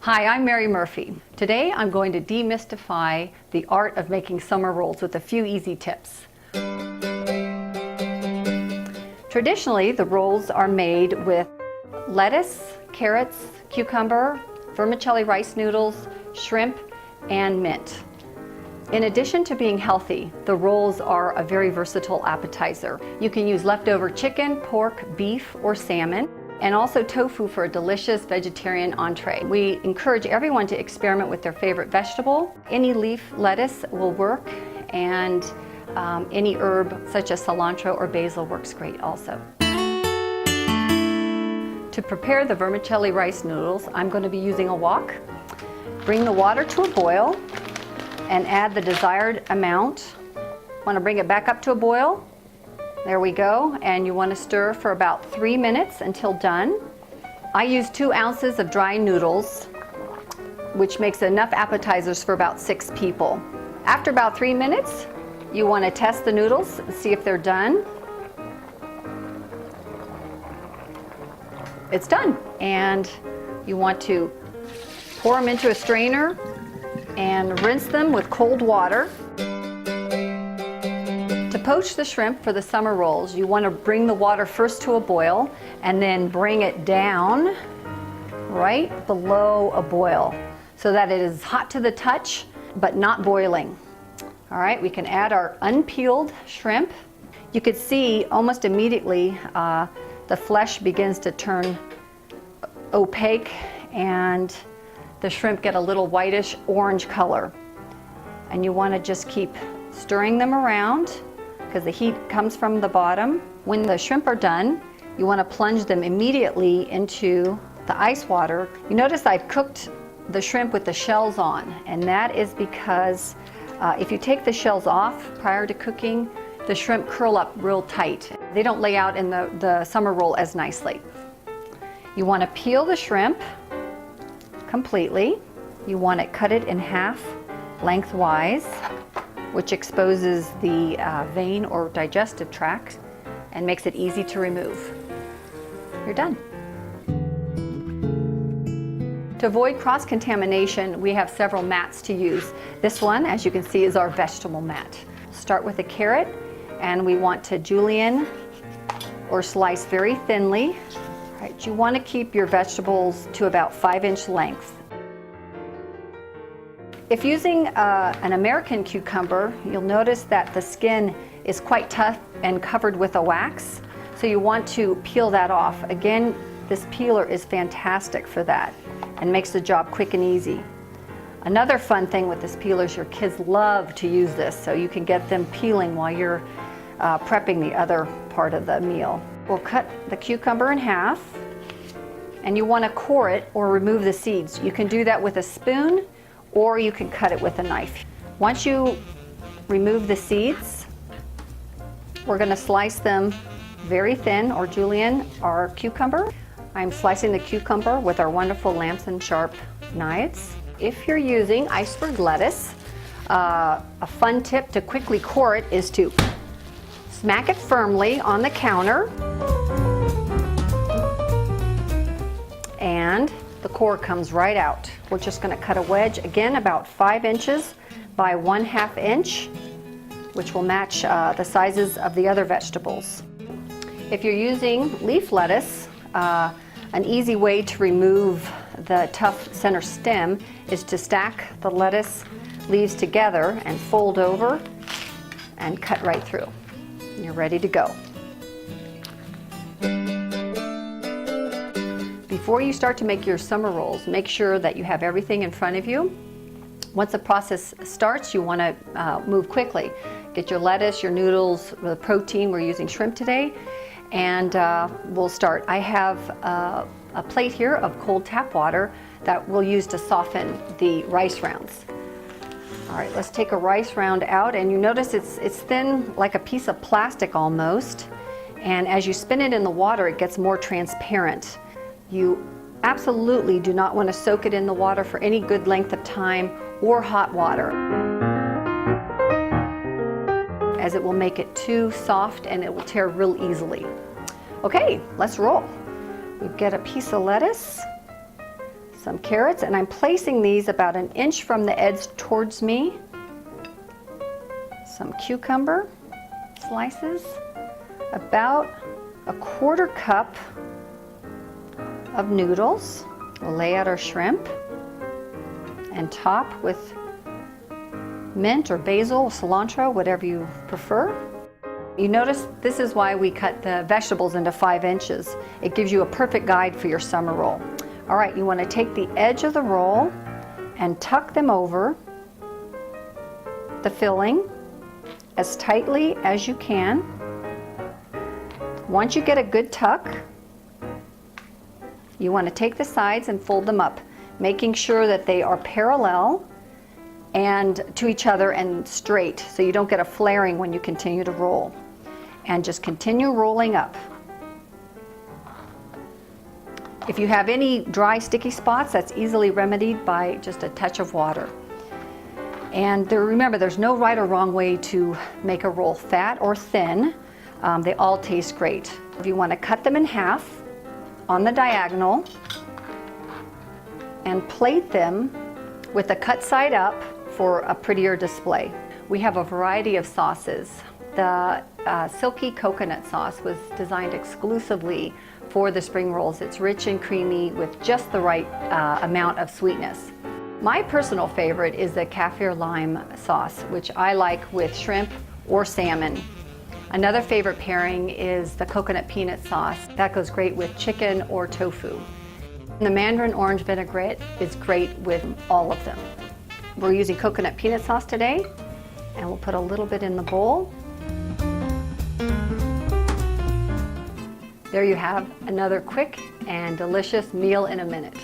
Hi, I'm Mary Murphy. Today I'm going to demystify the art of making summer rolls with a few easy tips. Traditionally, the rolls are made with lettuce, carrots, cucumber, vermicelli rice noodles, shrimp, and mint. In addition to being healthy, the rolls are a very versatile appetizer. You can use leftover chicken, pork, beef, or salmon, and also tofu for a delicious vegetarian entree. We encourage everyone to experiment with their favorite vegetable. Any leaf lettuce will work, and any herb such as cilantro or basil works great also. To prepare the vermicelli rice noodles, I'm going to be using a wok. Bring the water to a boil and add the desired amount. Want to bring it back up to a boil. There we go, and you want to stir for about 3 minutes until done. I use 2 ounces of dry noodles, which makes enough appetizers for about 6 people. After about 3 minutes, you want to test the noodles and see if they're done. It's done. And you want to pour them into a strainer and rinse them with cold water. To poach the shrimp for the summer rolls, you want to bring the water first to a boil and then bring it down right below a boil so that it is hot to the touch but not boiling. All right, we can add our unpeeled shrimp. You could see almost immediately the flesh begins to turn opaque and the shrimp get a little whitish orange color. And you want to just keep stirring them around because the heat comes from the bottom. When the shrimp are done, you want to plunge them immediately into the ice water. You notice I've cooked the shrimp with the shells on, and that is because if you take the shells off prior to cooking, the shrimp curl up real tight. They don't lay out in the summer roll as nicely. You want to peel the shrimp completely. You want to cut it in half lengthwise, which exposes the vein or digestive tract and makes it easy to remove. You're done. To avoid cross-contamination, we have several mats to use. This one, as you can see, is our vegetable mat. Start with a carrot, and we want to julienne or slice very thinly. All right, you want to keep your vegetables to about 5-inch length. If using an American cucumber, you'll notice that the skin is quite tough and covered with a wax, so you want to peel that off. Again, this peeler is fantastic for that and makes the job quick and easy. Another fun thing with this peeler is your kids love to use this, so you can get them peeling while you're prepping the other part of the meal. We'll cut the cucumber in half, and you want to core it or remove the seeds. You can do that with a spoon, or you can cut it with a knife. Once you remove the seeds, we're going to slice them very thin, or julienne our cucumber. I'm slicing the cucumber with our wonderful Lamson Sharp knives. If you're using iceberg lettuce, a fun tip to quickly core it is to smack it firmly on the counter, and the core comes right out. We're just going to cut a wedge, again about 5 inches by 1/2 inch, which will match the sizes of the other vegetables. If you're using leaf lettuce, an easy way to remove the tough center stem is to stack the lettuce leaves together and fold over and cut right through. You're ready to go. Before you start to make your summer rolls, make sure that you have everything in front of you. Once the process starts, you want to move quickly. Get your lettuce, your noodles, the protein. We're using shrimp today, and we'll start. I have a plate here of cold tap water that we'll use to soften the rice rounds. All right, let's take a rice round out, and you notice it's thin like a piece of plastic almost, and as you spin it in the water, it gets more transparent. You absolutely do not want to soak it in the water for any good length of time or hot water, as it will make it too soft and it will tear real easily. Okay, let's roll. We get a piece of lettuce, some carrots, and I'm placing these about an inch from the edge towards me. Some cucumber slices, about a 1/4 cup of noodles. We'll lay out our shrimp and top with mint or basil, cilantro, whatever you prefer. You notice this is why we cut the vegetables into 5 inches. It gives you a perfect guide for your summer roll. All right, you want to take the edge of the roll and tuck them over the filling as tightly as you can. Once you get a good tuck, you want to take the sides and fold them up, making sure that they are parallel and to each other and straight, so you don't get a flaring when you continue to roll. And just continue rolling up. If you have any dry, sticky spots, that's easily remedied by just a touch of water. And remember, there's no right or wrong way to make a roll, fat or thin. They all taste great. If you want to cut them in half on the diagonal and plate them with the cut side up for a prettier display. We have a variety of sauces. The silky coconut sauce was designed exclusively for the spring rolls. It's rich and creamy with just the right amount of sweetness. My personal favorite is the kaffir lime sauce, which I like with shrimp or salmon. Another favorite pairing is the coconut peanut sauce. That goes great with chicken or tofu. The mandarin orange vinaigrette is great with all of them. We're using coconut peanut sauce today, and we'll put a little bit in the bowl. There you have another quick and delicious meal in a minute.